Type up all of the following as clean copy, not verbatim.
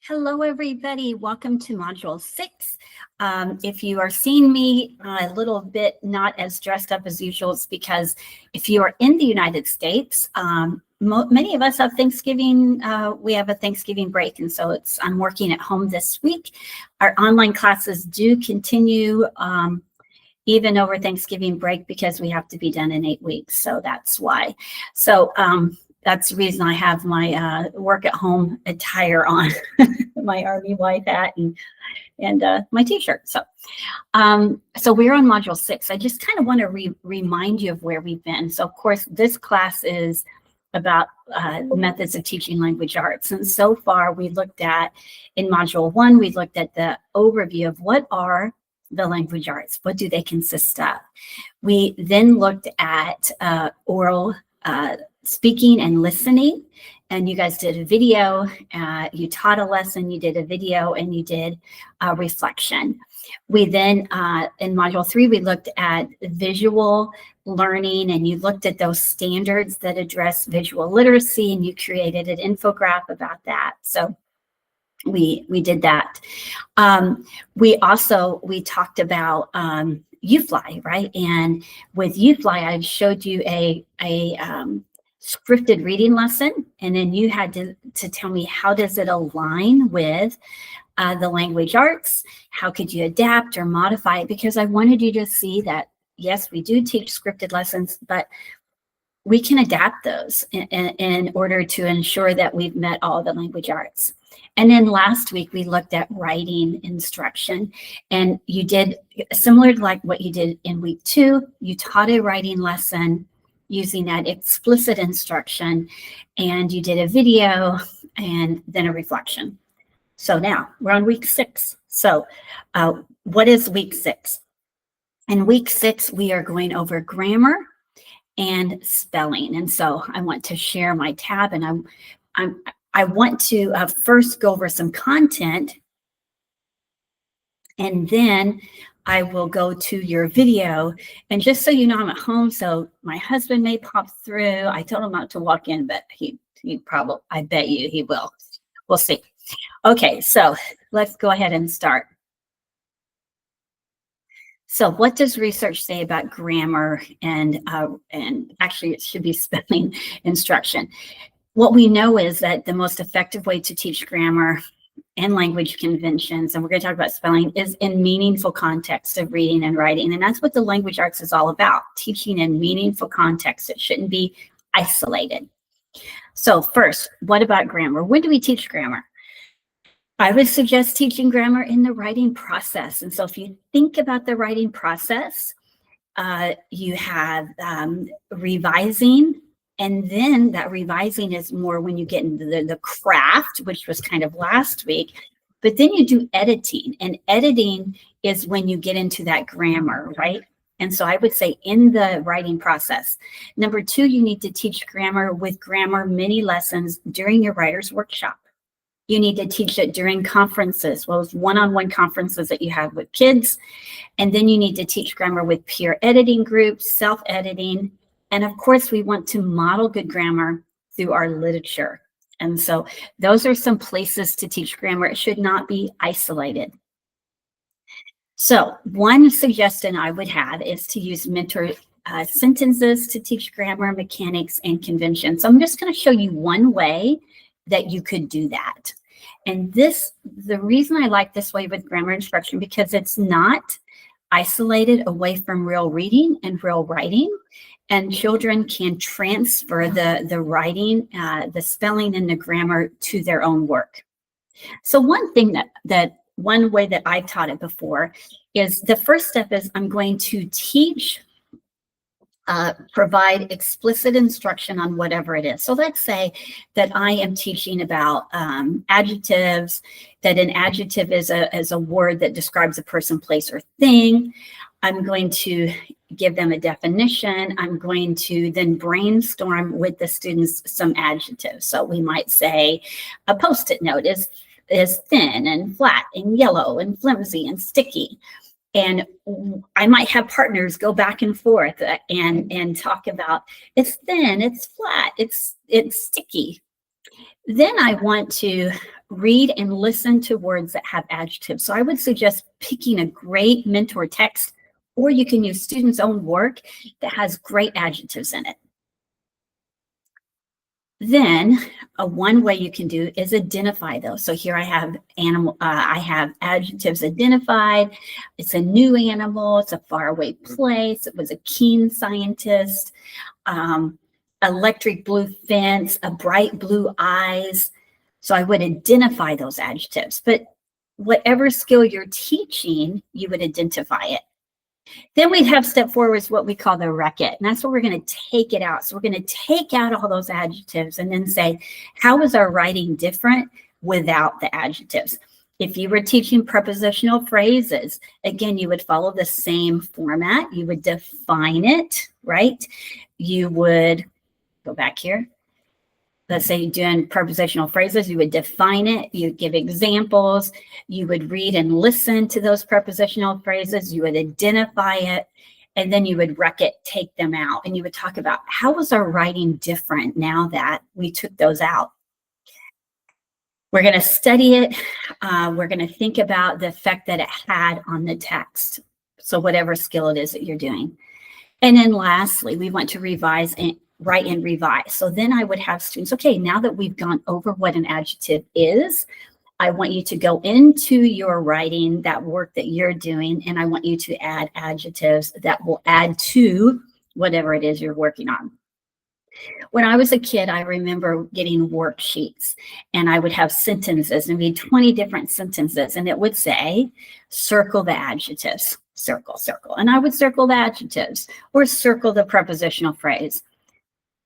Hello, everybody. Welcome to Module 6. If you are seeing me a little bit not as dressed up as usual, it's because if you are in the United States, many of us have Thanksgiving. We have a Thanksgiving break, and so I'm working at home this week. Our online classes do continue even over Thanksgiving break because we have to be done in 8 weeks. So that's why. So that's the reason I have my work at home attire on, my Army wife hat and my t-shirt. So we're on Module 6. I just kind of want to remind you of where we've been. So of course, this class is about methods of teaching language arts. And so far we looked at, in Module 1, we looked at the overview of what are the language arts, what do they consist of. We then looked at oral speaking and listening, and you guys did a video, you taught a lesson, you did a video, and you did a reflection. We then, in Module 3, we looked at visual learning, and you looked at those standards that address visual literacy, and you created an infographic about that. So we did that. We talked about UFly, right? And with UFly, I showed you a scripted reading lesson, and then you had to tell me how does it align with the language arts? How could you adapt or modify it? Because I wanted you to see that, yes, we do teach scripted lessons, but we can adapt those in order to ensure that we've met all the language arts. And then last week, we looked at writing instruction, and you did similar to like what you did in week 2. You taught a writing lesson using that explicit instruction, and you did a video and then a reflection. So now we're on week 6. So what is week 6? In week 6, we are going over grammar and spelling. And so I want to share my tab, and I want to first go over some content, and then I will go to your video. And just so you know, I'm at home, so my husband may pop through. I told him not to walk in, but he probably, I bet you he will. We'll see. Okay, so let's go ahead and start. So what does research say about grammar and actually it should be spelling instruction? What we know is that the most effective way to teach grammar and language conventions, and we're going to talk about spelling, is in meaningful context of reading and writing. And that's what the language arts is all about, teaching in meaningful context. It shouldn't be isolated. So first, what about grammar? When do we teach grammar? I would suggest teaching grammar in the writing process. And so if you think about the writing process, you have revising, and then that revising is more when you get into the craft, which was kind of last week, but then you do editing, and editing is when you get into that grammar, right? And so I would say in the writing process. Number 2, you need to teach grammar with grammar mini lessons during your writer's workshop. You need to teach it during conferences, well, it's one-on-one conferences that you have with kids. And then you need to teach grammar with peer editing groups, self-editing. And of course, we want to model good grammar through our literature. And so those are some places to teach grammar. It should not be isolated. So one suggestion I would have is to use mentor sentences to teach grammar, mechanics, and conventions. So I'm just going to show you one way that you could do that. And the reason I like this way with grammar instruction, because it's not isolated away from real reading and real writing, and children can transfer the writing, the spelling, and the grammar to their own work. So one thing one way that I've taught it before is the first step is I'm going to teach, provide explicit instruction on whatever it is. So let's say that I am teaching about adjectives, that an adjective is a word that describes a person, place, or thing. I'm going to give them a definition. I'm going to then brainstorm with the students some adjectives. So we might say a Post-it note is thin and flat and yellow and flimsy and sticky. And I might have partners go back and forth and talk about it's thin, it's flat, it's sticky. Then I want to read and listen to words that have adjectives. So I would suggest picking a great mentor text, or you can use students' own work that has great adjectives in it. Then one way you can do is identify those. So here I have I have adjectives identified. It's a new animal. It's a faraway place. It was a keen scientist. Electric blue fence, a bright blue eyes. So I would identify those adjectives. But whatever skill you're teaching, you would identify it. Then we have step 4 is what we call the wreck-it. And that's where we're going to take it out. So we're going to take out all those adjectives and then say, how is our writing different without the adjectives? If you were teaching prepositional phrases, again, you would follow the same format. You would define it, right? You would go back here. Let's say you're doing prepositional phrases, you would define it, you would give examples, you would read and listen to those prepositional phrases, you would identify it, and then you would wreck it, take them out, and you would talk about how was our writing different now that we took those out. We're going to study it. We're going to think about the effect that it had on the text. So whatever skill it is that you're doing. And then lastly, we want to revise and write and revise. So then I would have students, okay, now that we've gone over what an adjective is, I want you to go into your writing, that work that you're doing, and I want you to add adjectives that will add to whatever it is you're working on. When I was a kid, I remember getting worksheets, and I would have sentences and read 20 different sentences, and it would say, circle the adjectives, circle, circle. And I would circle the adjectives or circle the prepositional phrase.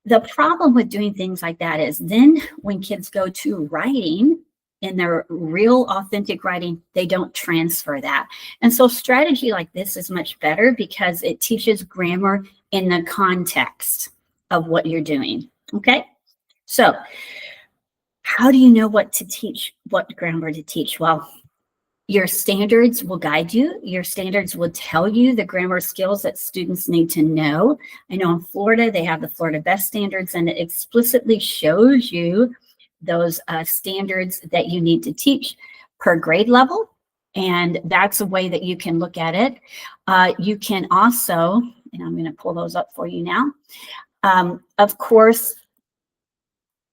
The problem with doing things like that is then when kids go to writing in their real authentic writing, they don't transfer that. And so strategy like this is much better because it teaches grammar in the context of what you're doing. Okay. So how do you know what to teach, what grammar to teach? Well, your standards will guide you. Your standards will tell you the grammar skills that students need to know. I know in Florida, they have the Florida Best Standards, and it explicitly shows you those standards that you need to teach per grade level. And that's a way that you can look at it. You can also, and I'm going to pull those up for you now. Of course,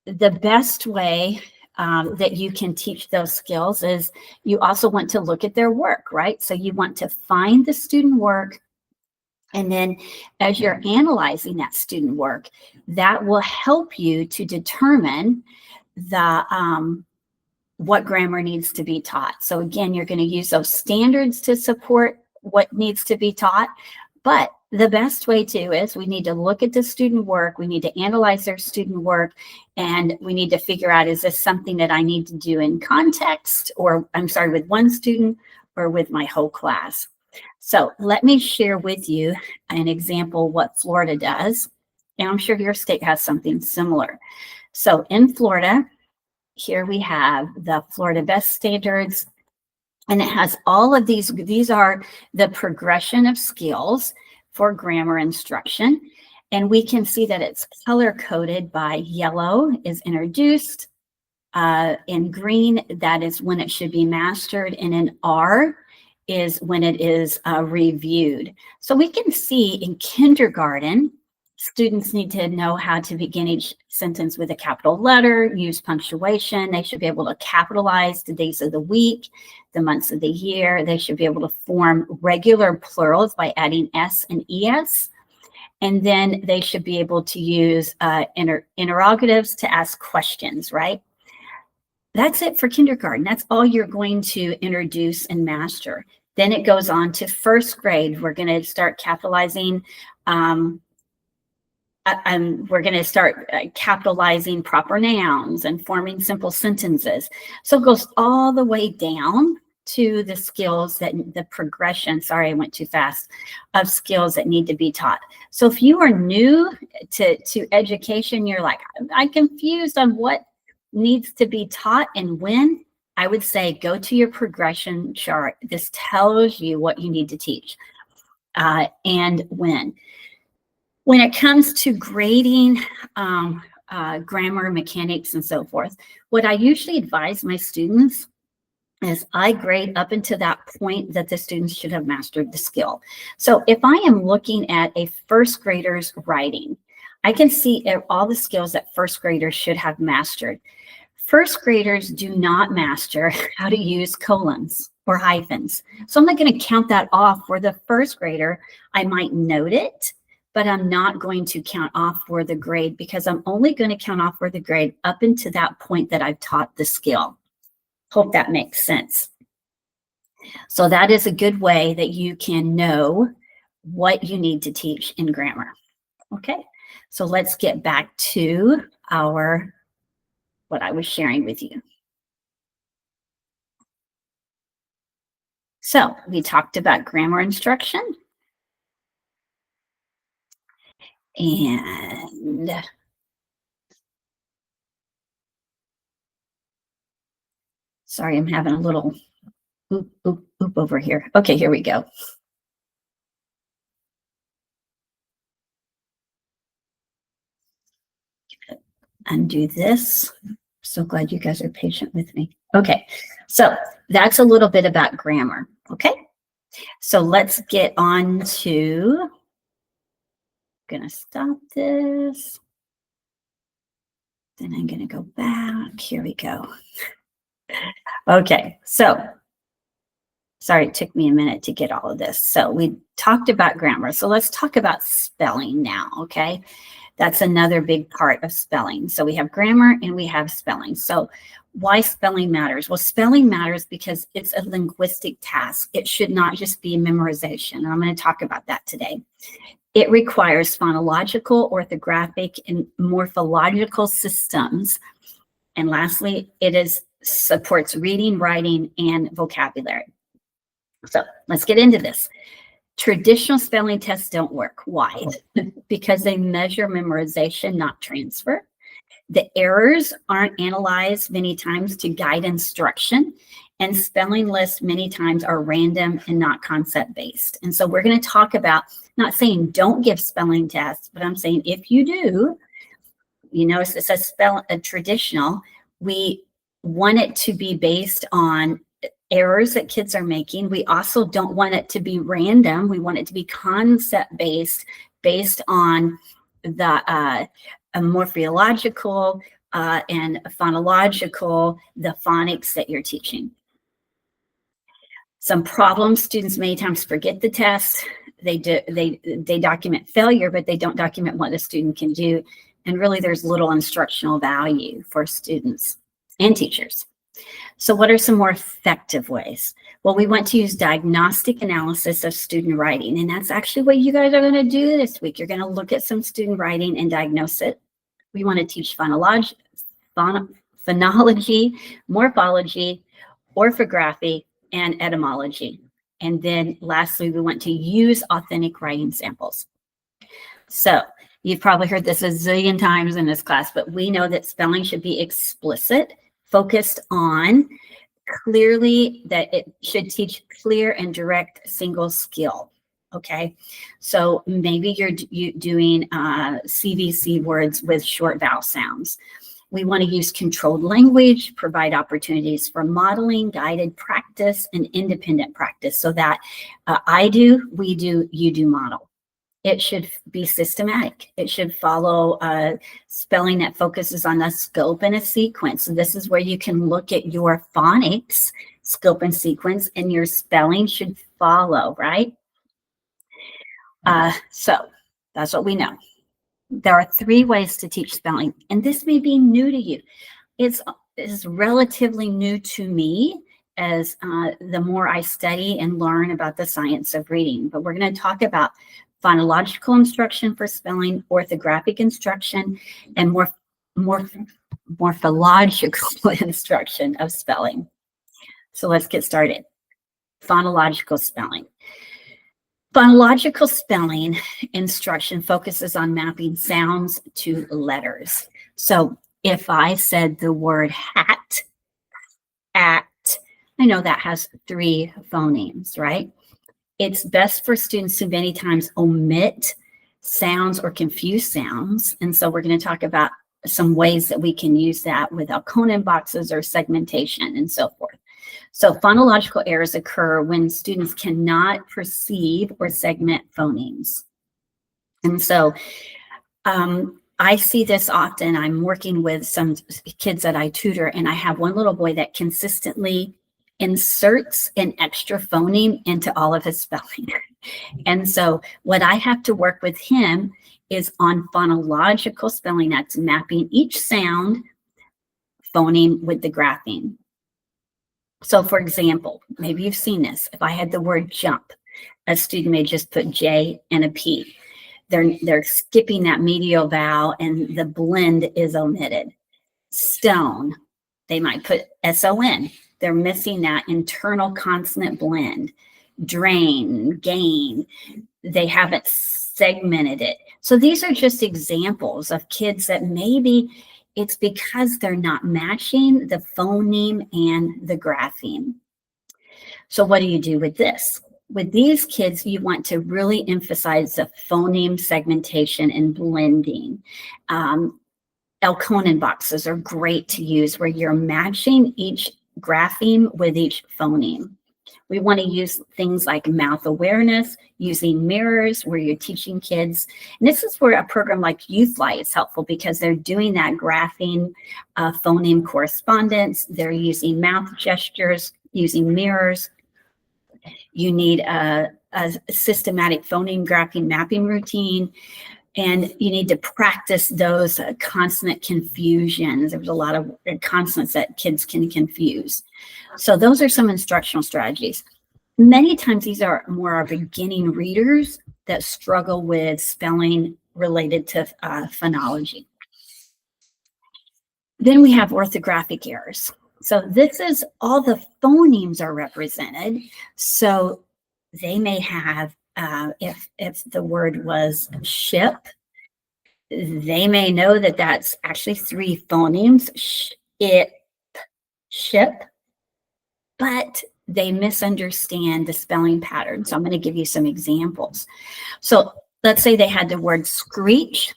the best way that you can teach those skills is you also want to look at their work, right? So you want to find the student work, and then as you're analyzing that student work, that will help you to determine the what grammar needs to be taught. So again, you're going to use those standards to support what needs to be taught, but the best way to is we need to look at the student work, we need to analyze their student work, and we need to figure out, is this something that I need to do in context, or I'm sorry, with one student or with my whole class? So let me share with you an example what Florida does, and I'm sure your state has something similar. So in Florida, here we have the Florida Best Standards, and it has all of these are the progression of skills for grammar instruction. And we can see that it's color coded by yellow is introduced, in green, that is when it should be mastered, and in R is when it is reviewed. So we can see in kindergarten, students need to know how to begin each sentence with a capital letter, use punctuation. They should be able to capitalize the days of the week, the months of the year. They should be able to form regular plurals by adding S and ES. And then they should be able to use interrogatives to ask questions, right? That's it for kindergarten. That's all you're going to introduce and master. Then it goes on to first grade. We're going to start capitalizing we're going to start capitalizing proper nouns and forming simple sentences. So it goes all the way down to the skills that the progression, sorry, I went too fast, of skills that need to be taught. So if you are new to education, you're like, I'm confused on what needs to be taught and when, I would say go to your progression chart. This tells you what you need to teach and when. When it comes to grading grammar, mechanics, and so forth. What I usually advise my students is I grade up until that point that the students should have mastered the skill. So if I am looking at a first grader's writing, I can see all the skills that first graders should have mastered. First graders do not master how to use colons or hyphens. So I'm not going to count that off for the first grader. I might note it, but I'm not going to count off for the grade because I'm only going to count off for the grade up until that point that I've taught the skill. Hope that makes sense. So that is a good way that you can know what you need to teach in grammar. Okay, so let's get back to what I was sharing with you. So we talked about grammar instruction. And sorry, I'm having a little oop over here. Okay, here we go. Undo this. So glad you guys are patient with me. Okay, so that's a little bit about grammar. Okay, so let's get on to, I'm gonna stop this. Then I'm gonna go back. Here we go. Okay, so sorry, it took me a minute to get all of this. So we talked about grammar. So let's talk about spelling now, okay? That's another big part of spelling. So we have grammar and we have spelling. So why spelling matters? Well, spelling matters because it's a linguistic task. It should not just be memorization. And I'm going to talk about that today. It requires phonological, orthographic, and morphological systems. And lastly, it supports reading, writing, and vocabulary. So let's get into this. Traditional spelling tests don't work. Why? Because they measure memorization, not transfer. The errors aren't analyzed many times to guide instruction, and spelling lists many times are random and not concept-based. And so we're going to talk about, not saying don't give spelling tests, but I'm saying if you do, you notice it says traditional, we want it to be based on errors that kids are making. We also don't want it to be random. We want it to be concept-based, based on the morphological and phonological, the phonics that you're teaching. Some problems, students many times forget the test. They document failure, but they don't document what the student can do. And really there's little instructional value for students and teachers. So what are some more effective ways? Well, we want to use diagnostic analysis of student writing, and that's actually what you guys are going to do this week. You're going to look at some student writing and diagnose it. We want to teach phonology, morphology, orthography, and etymology. And then lastly, we want to use authentic writing samples. So you've probably heard this a zillion times in this class, but we know that spelling should be explicit, focused on clearly, that it should teach clear and direct single skill. Okay, so maybe you're doing CVC words with short vowel sounds. We want to use controlled language, provide opportunities for modeling, guided practice, and independent practice, so that I do, we do, you do model. It should be systematic. It should follow spelling that focuses on a scope and a sequence. So this is where you can look at your phonics, scope and sequence, and your spelling should follow, right? So that's what we know. There are 3 ways to teach spelling, and this may be new to you. It's relatively new to me as the more I study and learn about the science of reading. But we're going to talk about phonological instruction for spelling, orthographic instruction, and morphological instruction of spelling. So let's get started. Phonological spelling. Phonological spelling instruction focuses on mapping sounds to letters. So if I said the word hat, at, I know that has 3 phonemes, right? It's best for students who many times omit sounds or confuse sounds. And so we're going to talk about some ways that we can use that with Alconin boxes or segmentation and so forth. So phonological errors occur when students cannot perceive or segment phonemes. And so I see this often. I'm working with some kids that I tutor, and I have one little boy that consistently inserts an extra phoneme into all of his spelling. And so what I have to work with him is on phonological spelling. That's mapping each sound phoneme with the grapheme. So for example, maybe you've seen this. If I had the word jump, a student may just put J and a P. They're skipping that medial vowel and the blend is omitted. Stone, they might put S-O-N. They're missing that internal consonant blend. Drain, gain, they haven't segmented it. So these are just examples of kids that maybe it's because they're not matching the phoneme and the grapheme. So what do you do with this? With these kids, you want to really emphasize the phoneme segmentation and blending. Alconin boxes are great to use where you're matching each grapheme with each phoneme. We want to use things like mouth awareness, using mirrors where you're teaching kids. And this is where a program like YouthLight is helpful because they're doing that grapheme phoneme correspondence. They're using mouth gestures, using mirrors. You need a systematic phoneme grapheme mapping routine. And you need to practice those consonant confusions. There's a lot of consonants that kids can confuse. So those are some instructional strategies. Many times these are more our beginning readers that struggle with spelling related to phonology. Then we have orthographic errors. So this is all the phonemes are represented. So they may have if the word was ship, they may know that that's actually 3 phonemes, ship, but they misunderstand the spelling pattern. So I'm going to give you some examples. So let's say they had the word screech.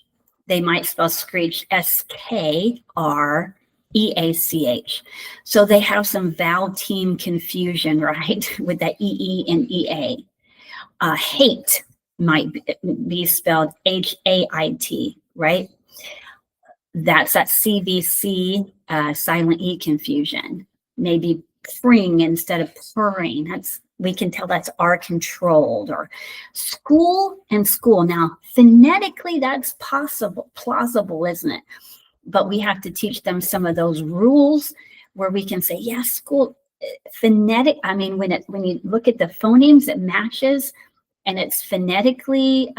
They might spell screech S-K-R-E-A-C-H. So they have some vowel team confusion, right, with that E-E and E-A. Hate might be spelled H-A-I-T, right? That's that CVC silent E confusion. Maybe pring instead of purring. We can tell that's R controlled. Or school and school. Now, phonetically, that's plausible, isn't it? But we have to teach them some of those rules where we can say, yes, school, phonetic. I mean, when you look at the phonemes, it matches. And it's phonetically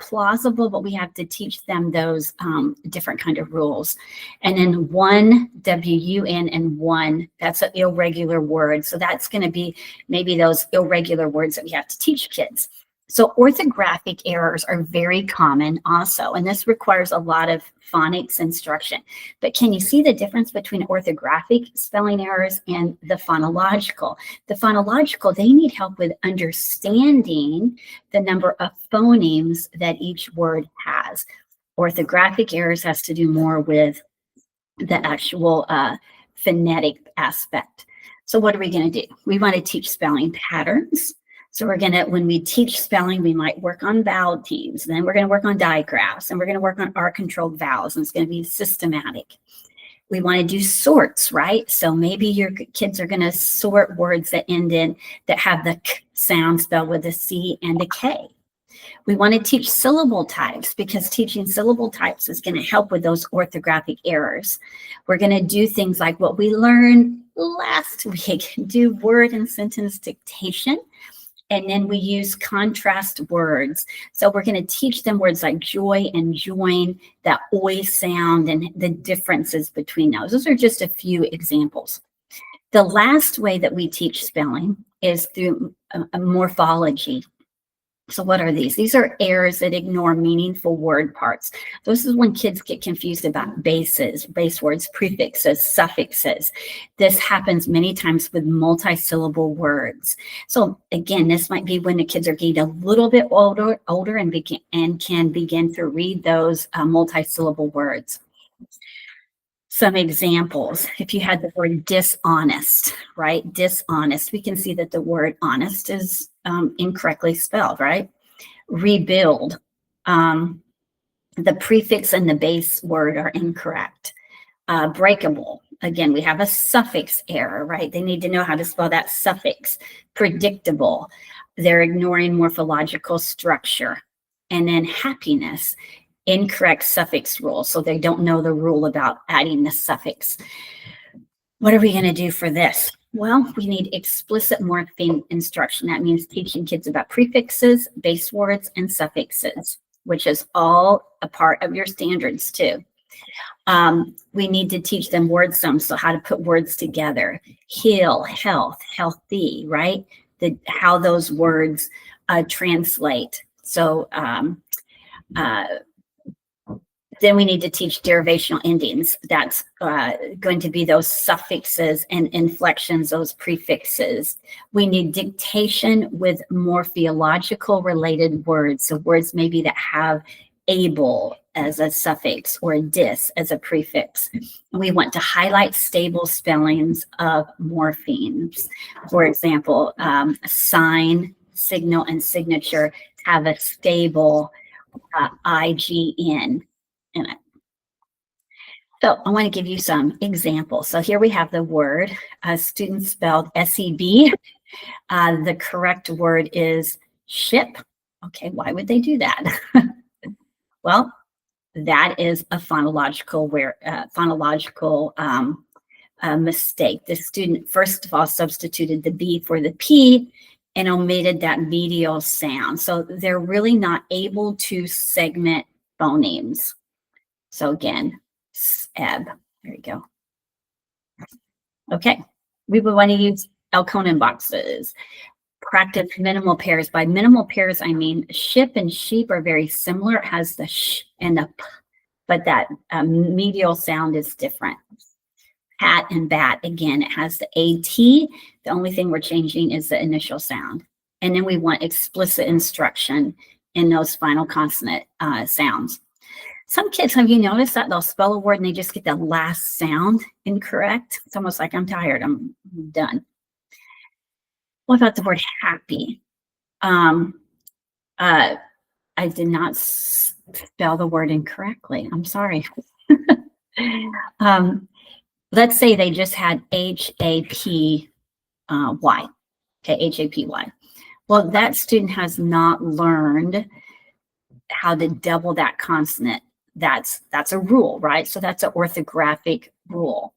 plausible, but we have to teach them those different kind of rules. And then one, W-U-N, and one, that's an irregular word. So that's going to be maybe those irregular words that we have to teach kids. So orthographic errors are very common also, and this requires a lot of phonics instruction. But can you see the difference between orthographic spelling errors and the phonological? The phonological, they need help with understanding the number of phonemes that each word has. Orthographic errors has to do more with the actual phonetic aspect. So what are we going to do? We want to teach spelling patterns. So we're going to, when we teach spelling, we might work on vowel teams. Then we're going to work on digraphs, and we're going to work on R-controlled vowels, and it's going to be systematic. We want to do sorts, right? So maybe your kids are going to sort words that end in, that have the K sound spelled with a C and a K. We want to teach syllable types because teaching syllable types is going to help with those orthographic errors. We're going to do things like what we learned last week, do word and sentence dictation. And then we use contrast words. So we're going to teach them words like joy and join, that oi sound, and the differences between those. Those are just a few examples. The last way that we teach spelling is through a morphology. So what are these? These are errors that ignore meaningful word parts. This is when kids get confused about bases, base words, prefixes, suffixes. This happens many times with multi-syllable words. So again, this might be when the kids are getting a little bit older and can begin to read those multi-syllable words. Some examples, if you had the word dishonest, right? Dishonest, we can see that the word honest is incorrectly spelled, right? Rebuild, the prefix and the base word are incorrect. Breakable, again, we have a suffix error, right? They need to know how to spell that suffix. Predictable, they're ignoring morphological structure. And then happiness, incorrect suffix rule. So they don't know the rule about adding the suffix. What are we going to do for this? Well, we need explicit morpheme instruction. That means teaching kids about prefixes, base words, and suffixes, which is all a part of your standards too. We need to teach them word sums, so how to put words together. Heal, health, healthy, right? How those words translate. So then we need to teach derivational endings. That's going to be those suffixes and inflections, those prefixes. We need dictation with morphological related words. So words maybe that have able as a suffix or dis as a prefix. And we want to highlight stable spellings of morphemes. For example, sign, signal, and signature have a stable IGN in it. So I want to give you some examples. So here we have the word, students spelled SEB. The correct word is ship. Okay, why would they do that? Well, that is a phonological mistake. The student, first of all, substituted the B for the P and omitted that medial sound. So they're really not able to segment phonemes. So again, SEB, there you go. Okay, we would want to use Elkonin boxes. Practice minimal pairs. By minimal pairs, I mean ship and sheep are very similar. It has the sh and the p, but that medial sound is different. Hat and bat, again, it has the AT. The only thing we're changing is the initial sound. And then we want explicit instruction in those final consonant sounds. Some kids, have you noticed that they'll spell a word and they just get the last sound incorrect? It's almost like, I'm tired, I'm done. What about the word happy? I did not spell the word incorrectly. I'm sorry. Let's say they just had HAPY. Okay, HAPY. Well, that student has not learned how to double that consonant. That's a rule, right? So that's an orthographic rule.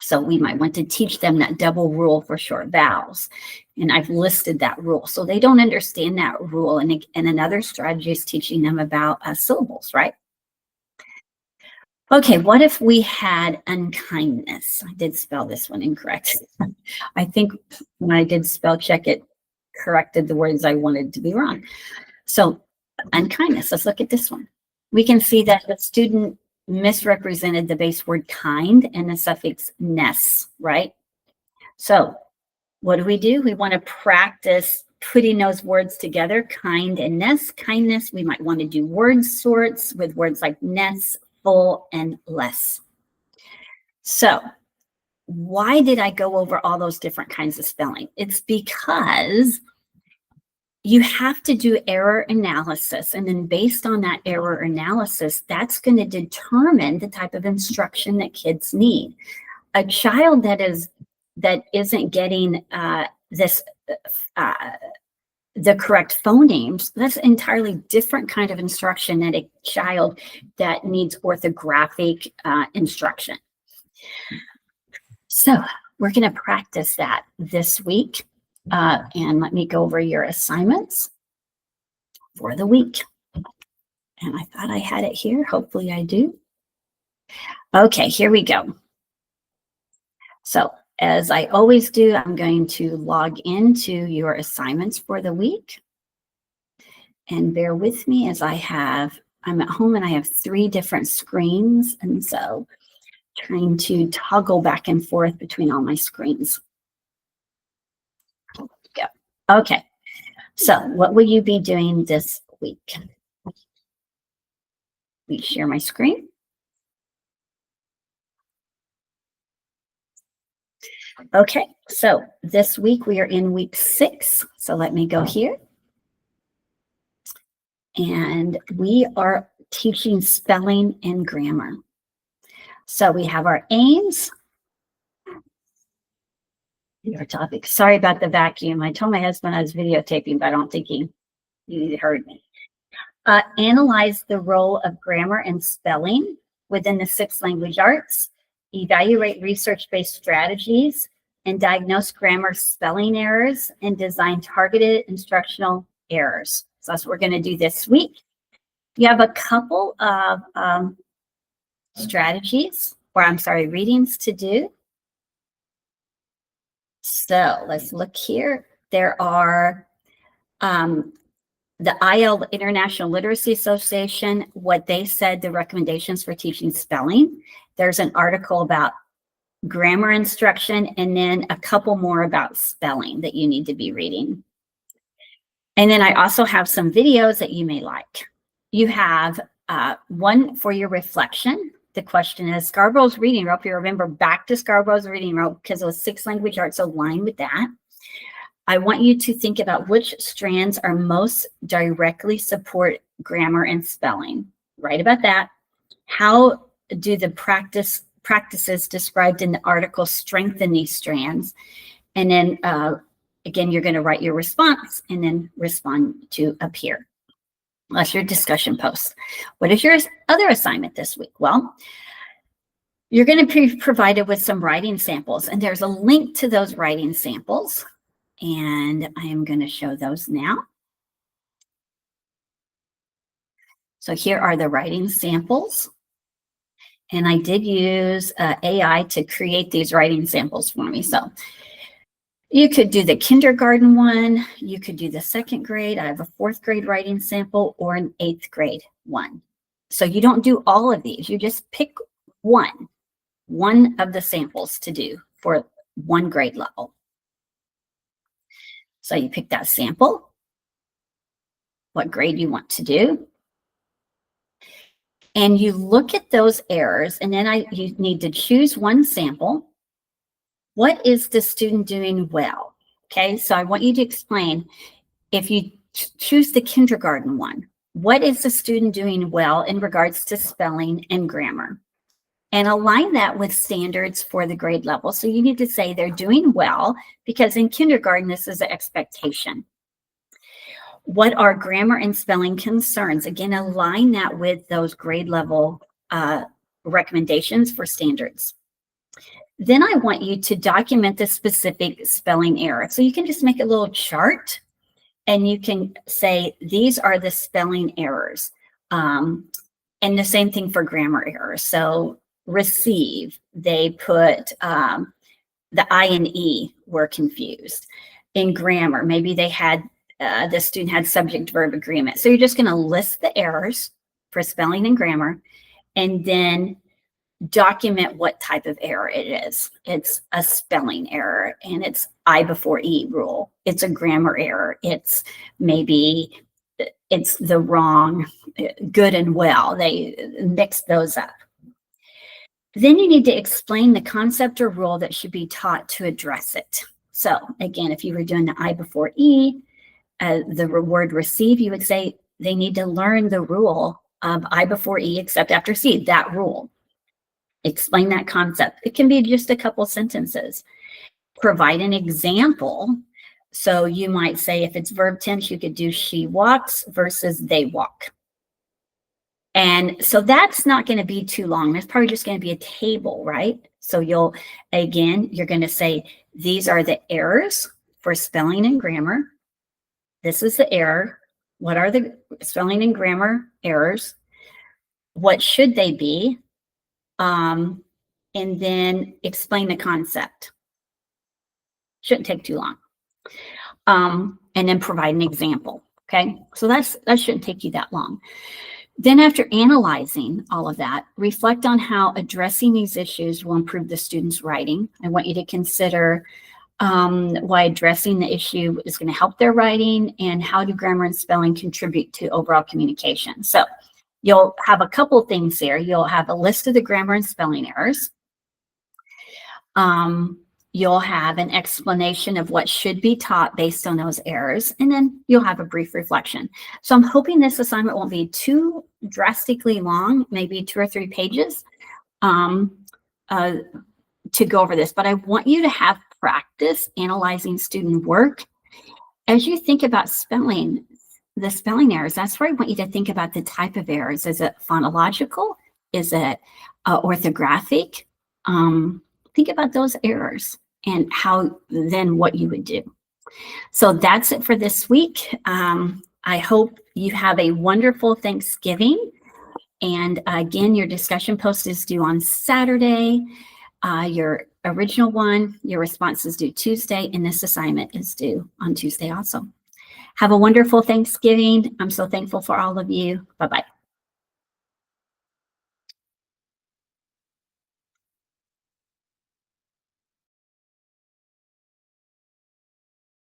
So we might want to teach them that double rule for short vowels. And I've listed that rule. So they don't understand that rule. And another strategy is teaching them about syllables, right? Okay, what if we had unkindness? I did spell this one incorrect. I think when I did spell check, it corrected the words I wanted to be wrong. So unkindness, let's look at this one. We can see that the student misrepresented the base word kind and the suffix ness, right? So what do? We want to practice putting those words together, kind and ness. Kindness, we might want to do word sorts with words like ness, full, and less. So why did I go over all those different kinds of spelling? It's because you have to do error analysis, and then based on that error analysis, that's going to determine the type of instruction that kids need. A child that isn't getting the correct phonemes, that's an entirely different kind of instruction than a child that needs orthographic instruction. So we're going to practice that this week. And let me go over your assignments for the week. And I thought I had it here. Hopefully I do. Okay, here we go. So as I always do, I'm going to log into your assignments for the week. And bear with me as I'm at home and I have 3 different screens. And so trying to toggle back and forth between all my screens. Go. Okay, so what will you be doing this week? Let me share my screen. Okay, so this week we are in week 6. So let me go here. And we are teaching spelling and grammar. So we have our aims. Your topic. Sorry about the vacuum. I told my husband I was videotaping, but I don't think he heard me. Analyze the role of grammar and spelling within the 6 language arts. Evaluate research-based strategies and diagnose grammar spelling errors and design targeted instructional errors. So that's what we're going to do this week. You have a couple of readings to do. So let's look here. There are the IL, International Literacy Association, what they said, the recommendations for teaching spelling. There's an article about grammar instruction, and then a couple more about spelling that you need to be reading. And then I also have some videos that you may like. You have one for your reflection. The question is Scarborough's reading rope. You remember back to Scarborough's reading rope because it was 6 language arts aligned with that. I want you to think about which strands are most directly support grammar and spelling. Write about that. How do the practices described in the article strengthen these strands? And then again, you're going to write your response and then respond to up here. That's your discussion post. What is your other assignment this week? Well, you're going to be provided with some writing samples, and there's a link to those writing samples. And I am going to show those now. So here are the writing samples. And I did use AI to create these writing samples for me. So you could do the kindergarten one. You could do the 2nd grade. I have a 4th grade writing sample or an 8th grade one. So you don't do all of these. You just pick one of the samples to do for 1 grade level. So you pick that sample, what grade you want to do, and you look at those errors, and then you need to choose one sample. What is the student doing well? Okay, so I want you to explain, if you choose the kindergarten one, what is the student doing well in regards to spelling and grammar? And align that with standards for the grade level. So you need to say they're doing well, because in kindergarten, this is an expectation. What are grammar and spelling concerns? Again, align that with those grade level recommendations for standards. Then I want you to document the specific spelling error. So you can just make a little chart, and you can say, these are the spelling errors. And the same thing for grammar errors. So receive, they put the I and E were confused. In grammar, maybe they had, the student had subject-verb agreement. So you're just going to list the errors for spelling and grammar, and then document what type of error it is. It's a spelling error, and it's I before E rule. It's a grammar error. It's maybe it's the wrong good and well. They mix those up. Then you need to explain the concept or rule that should be taught to address it. So again, if you were doing the I before E, the word receive, you would say they need to learn the rule of I before E except after C, that rule. Explain that concept. It can be just a couple sentences. Provide an example. So you might say, if it's verb tense, you could do she walks versus they walk. And so that's not going to be too long. That's probably just going to be a table, right? So you're going to say, these are the errors for spelling and grammar. This is the error. What are the spelling and grammar errors? What should they be? And then explain the concept. Shouldn't take too long. And then provide an example. Okay, so that shouldn't take you that long. Then after analyzing all of that, reflect on how addressing these issues will improve the student's writing. I want you to consider why addressing the issue is going to help their writing, and how do grammar and spelling contribute to overall communication. So you'll have a couple things here. You'll have a list of the grammar and spelling errors. You'll have an explanation of what should be taught based on those errors, and then you'll have a brief reflection. So I'm hoping this assignment won't be too drastically long, maybe 2 or 3 pages to go over this, but I want you to have practice analyzing student work. As you think about spelling, the spelling errors, that's where I want you to think about the type of errors. Is it phonological? Is it orthographic? Think about those errors and what you would do. So that's it for this week. I hope you have a wonderful Thanksgiving. And again, your discussion post is due on Saturday. Your original one, your response is due Tuesday, and this assignment is due on Tuesday also. Have a wonderful Thanksgiving. I'm so thankful for all of you. Bye-bye.